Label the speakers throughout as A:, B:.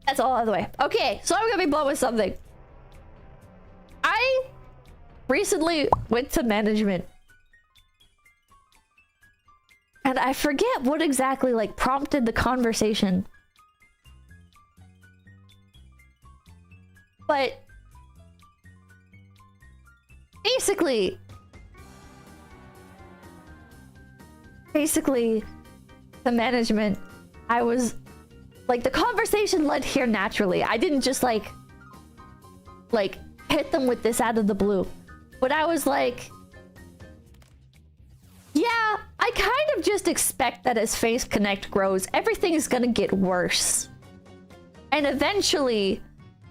A: That's all out of the way. Okay, so I'm gonna be blunt with something. I recently went to management. And I forget what exactly like prompted the conversation. But basically the management, I was like, the conversation led here naturally. I didn't just like hit them with this out of the blue. But I was like, yeah, I kind of just expect that as phaseconnect grows, everything is gonna get worse. And eventually,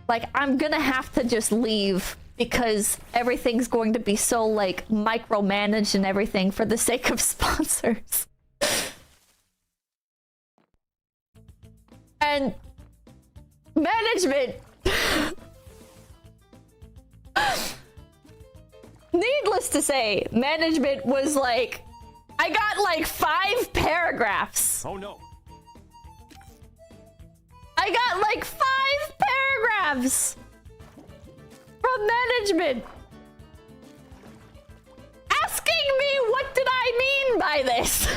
A: like, I'm gonna have to just leave because everything's going to be so, like, micromanaged and everything for the sake of sponsors. And management... Needless to say, management was like... I got like 5 paragraphs.
B: Oh no.
A: I got like 5 paragraphs from management asking me what did I mean by this.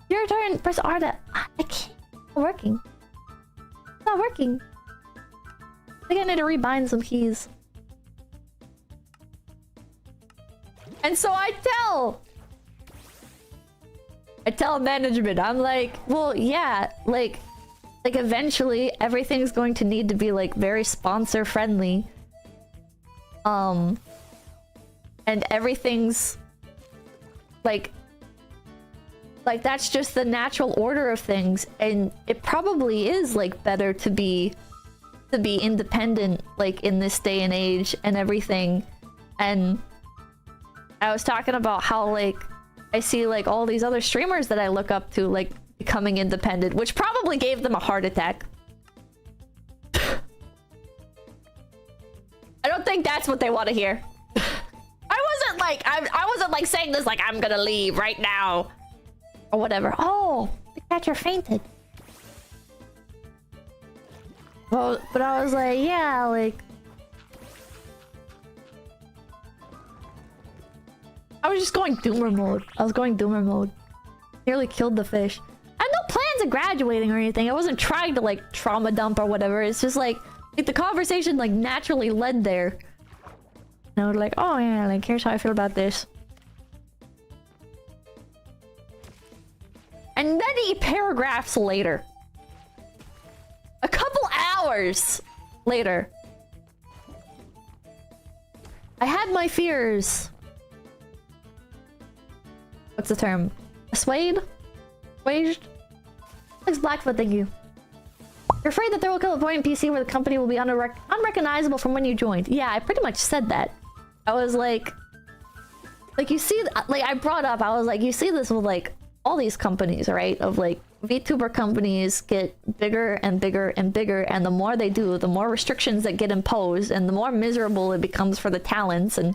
A: Your turn. Press R to... I can't. It's not working. It's not working. I think I need to rebind some keys. And so I tell management, I'm like, well, yeah, like eventually everything's going to need to be like very sponsor friendly. And everything's like that's just the natural order of things, and it probably is like better to be independent like in this day and age and everything. And I was talking about how like I see like all these other streamers that I look up to like becoming independent, which probably gave them a heart attack. I don't think that's what they want to hear. I wasn't like saying this like I'm gonna leave right now or whatever. Oh, the catcher fainted. Well, but I was like, yeah, like I was just going doomer mode. I was going doomer mode. Nearly killed the fish. I had no plans of graduating or anything. I wasn't trying to like trauma dump or whatever. It's just like the conversation like naturally led there. And I was like, oh yeah, like here's how I feel about this. And many paragraphs later, a couple hours later, I had my fears. What's the term? Assuaged? Assuaged? Thanks, Blackfoot, thank you. You're afraid that there will come a point in PC where the company will be unrecognizable from when you joined. Yeah, I pretty much said that. I was like you see, like I brought up, I was like, you see this with like all these companies, right? Of like VTuber companies get bigger and bigger and bigger, and the more they do, the more restrictions that get imposed, and the more miserable it becomes for the talents. And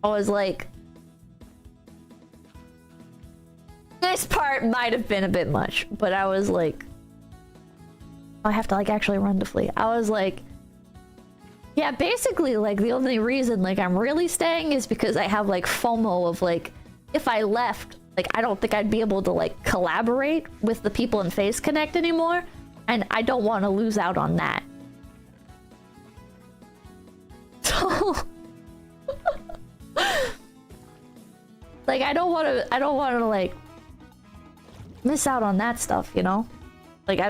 A: I was like, this part might have been a bit much, but I was like, I have to like actually run to flee. I was like, yeah, basically like the only reason like I'm really staying is because I have like FOMO of like, if I left, like I don't think I'd be able to like collaborate with the people in phaseconnect anymore, and I don't want to lose out on that. So like I don't want to like miss out on that stuff, you know? Like I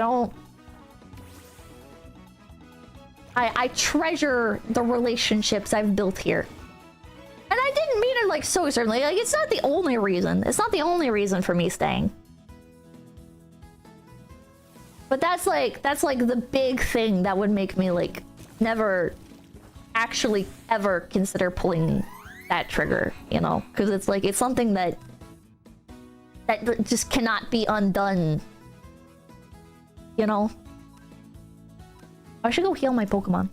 A: treasure the relationships I've built here. And I didn't mean it like so certainly. Like it's not the only reason. It's not the only reason for me staying. But that's like the big thing that would make me like never actually ever consider pulling that trigger, you know? Because it's like it's something that just cannot be undone, you know? I should go heal my Pokemon.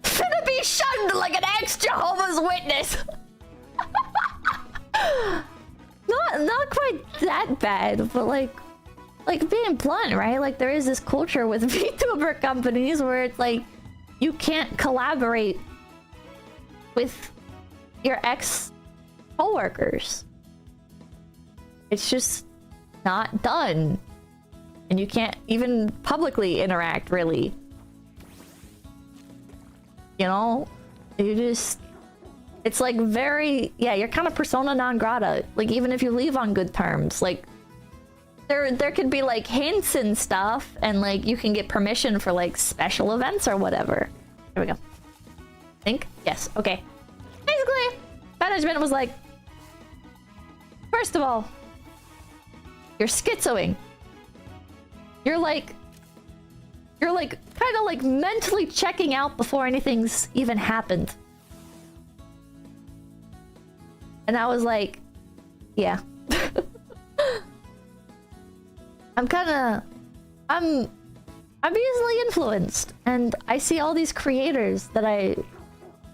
A: Finna be shunned like an ex-Jehovah's Witness! that bad, but like being blunt, right? Like there is this culture with VTuber companies where it's like you can't collaborate with your ex coworkers. It's just not done. And you can't even publicly interact, really. You know? You just... It's like very... Yeah, you're kind of persona non grata. Like, even if you leave on good terms. Like, there could be, like, hints and stuff. And, like, you can get permission for, like, special events or whatever. There we go. Think? Yes. Okay. Basically, management was like... First of all, you're schizoing. You're like kind of like mentally checking out before anything's even happened. And I was like, yeah. I'm easily influenced, and I see all these creators that I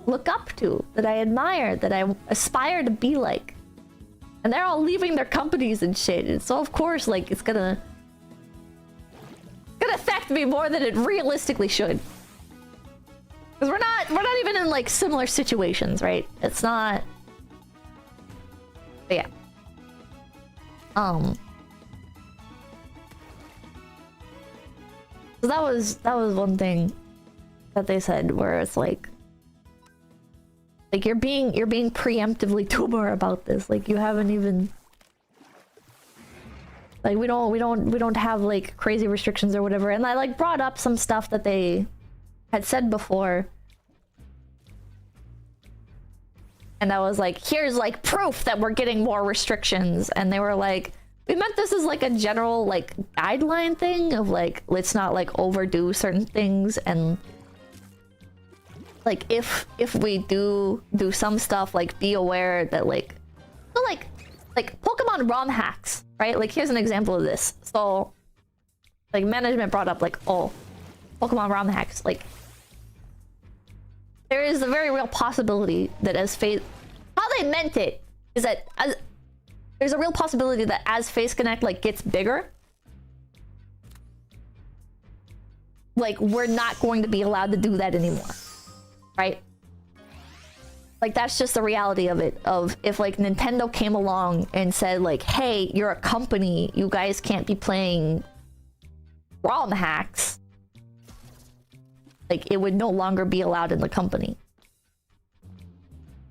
A: look up to, that I admire, that I aspire to be like. And they're all leaving their companies and shit. And so of course, like, it's gonna affect me more than it realistically should. Because we're not even in like similar situations, right? It's not. But yeah. So that was one thing that they said, where it's like you're being preemptively tuber about this. Like you haven't even, like, we don't have like crazy restrictions or whatever. And I like brought up some stuff that they had said before, and I was like, here's like proof that we're getting more restrictions. And they were like, we meant this as like a general like guideline thing of like, let's not like overdo certain things. And like if we do some stuff, like be aware that like, so like Pokemon ROM hacks, right? Like here's an example of this. So like management brought up like, oh, Pokemon ROM hacks. Like there is a very real possibility that as how they meant it is that there's a real possibility that as phaseconnect like gets bigger, like we're not going to be allowed to do that anymore, right? Like that's just the reality of it. Of if like Nintendo came along and said like, hey, you're a company, you guys can't be playing ROM hacks, like it would no longer be allowed in the company.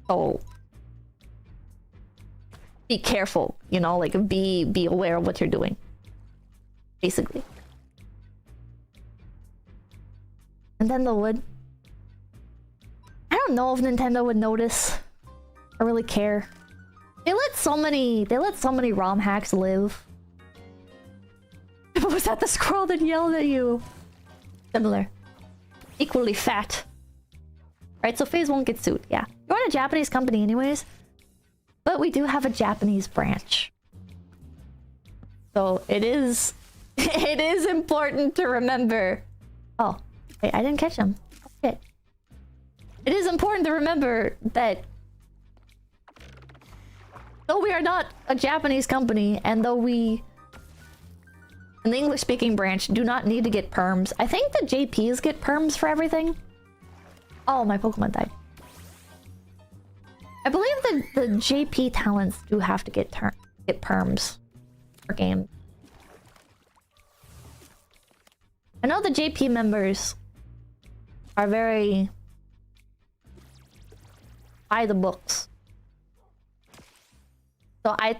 A: So be careful, you know, like be aware of what you're doing, basically. Nintendo would. I don't know if Nintendo would notice or really care. They let so many ROM hacks live. Was that the squirrel that yelled at you? Similar. Equally fat. Right, so FaZe won't get sued, yeah. You're a Japanese company anyways. But we do have a Japanese branch. So it is important to remember. Oh, wait, I didn't catch him. Oh, shit. It is important to remember that though we are not a Japanese company, and though we in the English-speaking branch do not need to get perms, I think the JPs get perms for everything. Oh, my Pokemon died. I believe that the JP talents do have to get perms for game. I know the JP members are very by the books. So I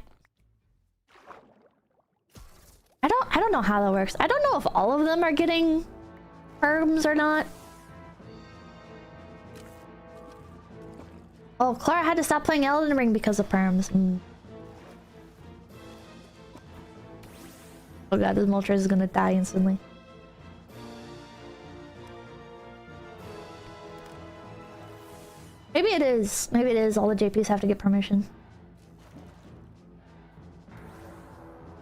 A: don't know how that works. I don't know if all of them are getting perms or not. Oh, Clara had to stop playing Elden Ring because of perms. Oh god, this Moltres is gonna die instantly. Maybe it is. Maybe it is. All the JPs have to get permission.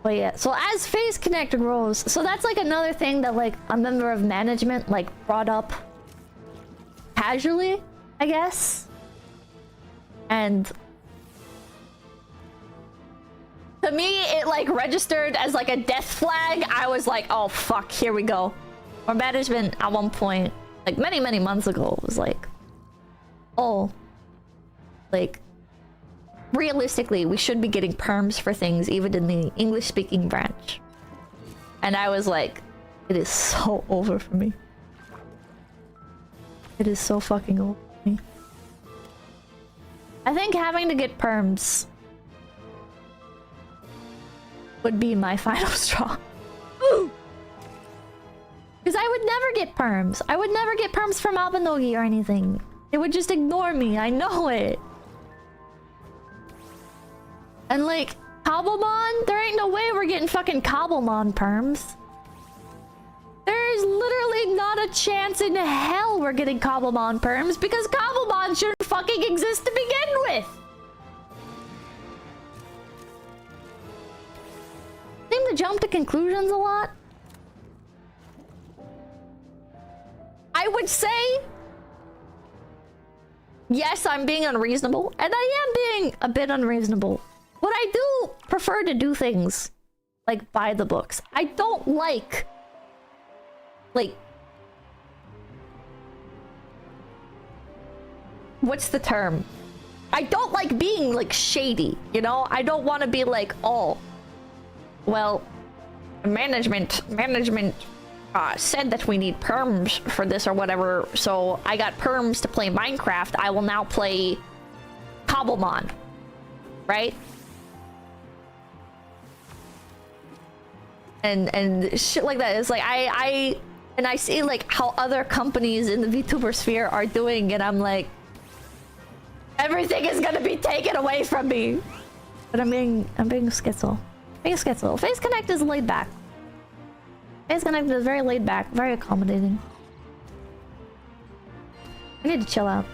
A: But yeah, so as phaseconnect grows, so that's like another thing that like a member of management like brought up casually, I guess. And To me, it like registered as like a death flag. I was like, oh fuck, here we go. Our management at one point, like many months ago, was like, oh, like realistically, we should be getting perms for things even in the English speaking branch. And I was like, it is so over for me. It is so fucking over for me. I think having to get perms would be my final straw. Because I would never get perms. I would never get perms from Albanogi or anything. They would just ignore me. I know it. And like, Cobblemon? There ain't no way we're getting fucking Cobblemon perms. There's literally not a chance in hell we're getting Cobblemon perms because Cobblemon shouldn't fucking exist to begin with. Seem to jump to conclusions a lot. I would say, yes, I'm being unreasonable, and I am being a bit unreasonable. But I do prefer to do things like by the books. I don't like what's the term? I don't like being like shady, you know? I don't want to be like, oh, well, management said that we need perms for this or whatever, so I got perms to play Minecraft. I will now play Cobblemon, right? And shit like that. It's like I see like how other companies in the VTuber sphere are doing, and I'm like, everything is gonna be taken away from me. But I'm being schizo. Being schizo. phaseconnect is laid back. phaseconnect is very laid back, very accommodating. I need to chill out.